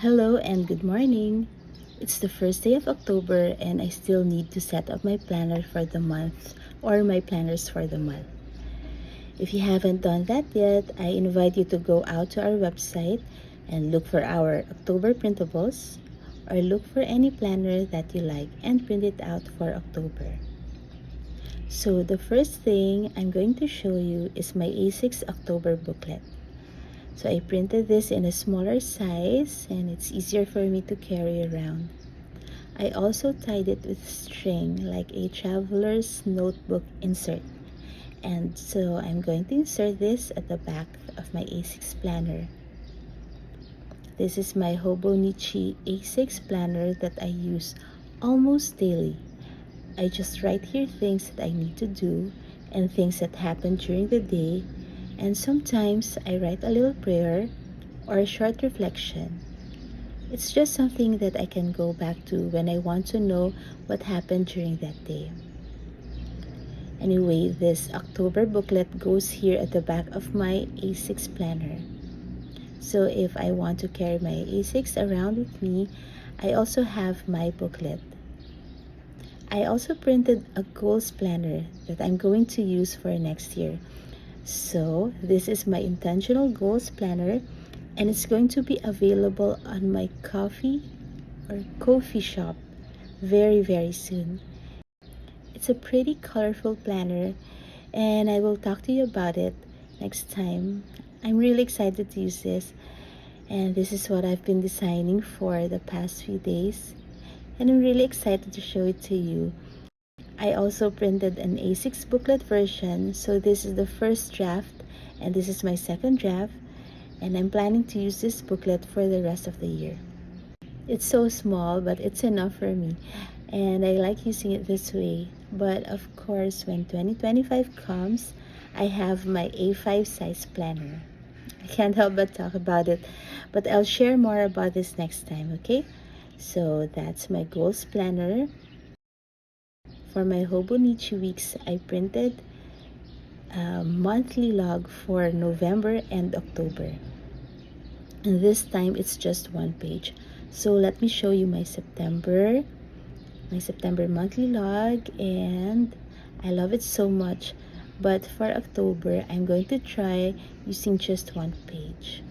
Hello and good morning. It's the first day of October and I still need to set up my planner for the month or my planners for the month. If you haven't done that yet, I invite you to go out to our website and look for our October printables or look for any planner that you like and print it out for October. So the first thing I'm going to show you is my A6 October booklet. So I printed this in a smaller size and it's easier for me to carry around. I also tied it with string like a traveler's notebook insert. And so I'm going to insert this at the back of my A6 planner. This is my Hobonichi A6 planner that I use almost daily. I just write here things that I need to do and things that happen during the day, and sometimes I write a little prayer or a short reflection. It's just something that I can go back to when I want to know what happened during that day. Anyway, this October booklet goes here at the back of my A6 planner. So if I want to carry my A6 around with me, I also have my booklet. I also printed a goals planner that I'm going to use for next year. So this is my intentional goals planner and it's going to be available on my coffee shop very soon. It's a pretty colorful planner and I will talk to you about it next time. I'm really excited to use this and this is what I've been designing for the past few days and I'm really excited to show it to you. I also printed an A6 booklet version, so this is the first draft and this is my second draft and I'm planning to use this booklet for the rest of the year. It's so small but it's enough for me and I like using it this way. But of course, when 2025 comes, I have my A5 size planner. I can't help but talk about it, but I'll share more about this next time, okay? So that's my goals planner. For my Hobonichi weeks, I printed a monthly log for November and October. And this time it's just one page. So let me show you my September monthly log, and I love it so much. But for October, I'm going to try using just one page.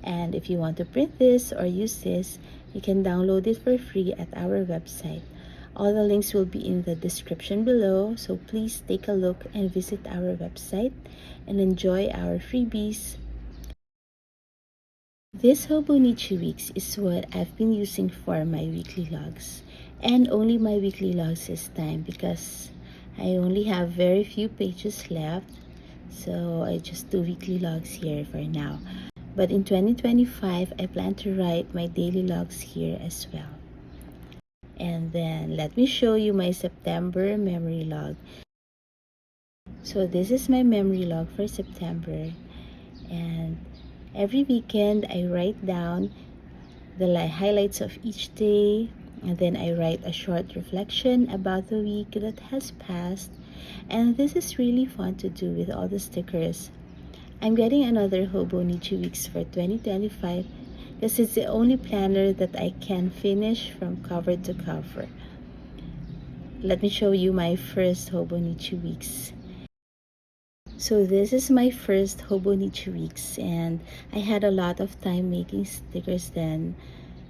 And if you want to print this or use this, you can download it for free at our website. All the links will be in the description below, so please take a look and visit our website and enjoy our freebies. This Hobonichi Weeks is what I've been using for my weekly logs. And only my weekly logs this time because I only have very few pages left. So I just do weekly logs here for now. But in 2025, I plan to write my daily logs here as well. And then let me show you my September memory log. So this is my memory log for September. And every weekend, I write down the highlights of each day, and then I write a short reflection about the week that has passed. And this is really fun to do with all the stickers. I'm getting another Hobonichi Weeks for 2025 because it's the only planner that I can finish from cover to cover. Let me show you my first Hobonichi Weeks. So this is my first Hobonichi Weeks and I had a lot of time making stickers then.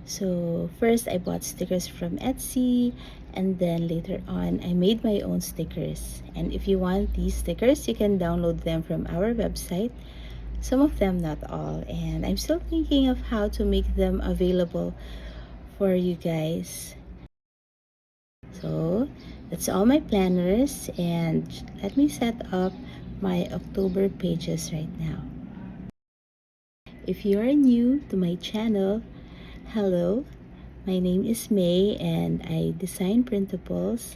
So first I bought stickers from Etsy and then later on I made my own stickers. And if you want these stickers, you can download them from our website. Some of them, not all. And I'm still thinking of how to make them available for you guys. So that's all my planners and let me set up my October pages right now. If you are new to my channel, hello. My name is May and I design printables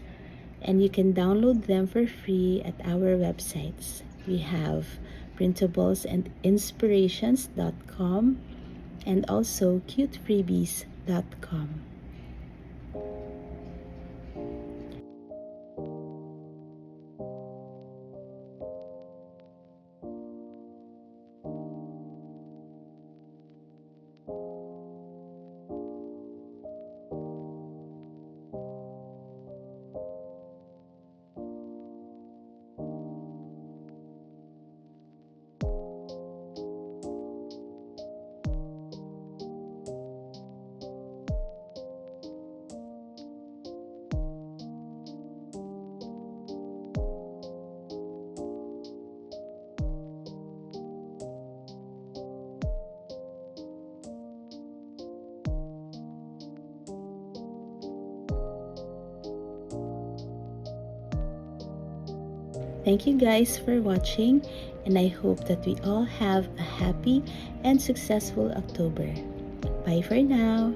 and you can download them for free at our websites. We have printables and inspirations.com and also cutefreebies.com. Thank you guys for watching, and I hope that we all have a happy and successful October. Bye for now.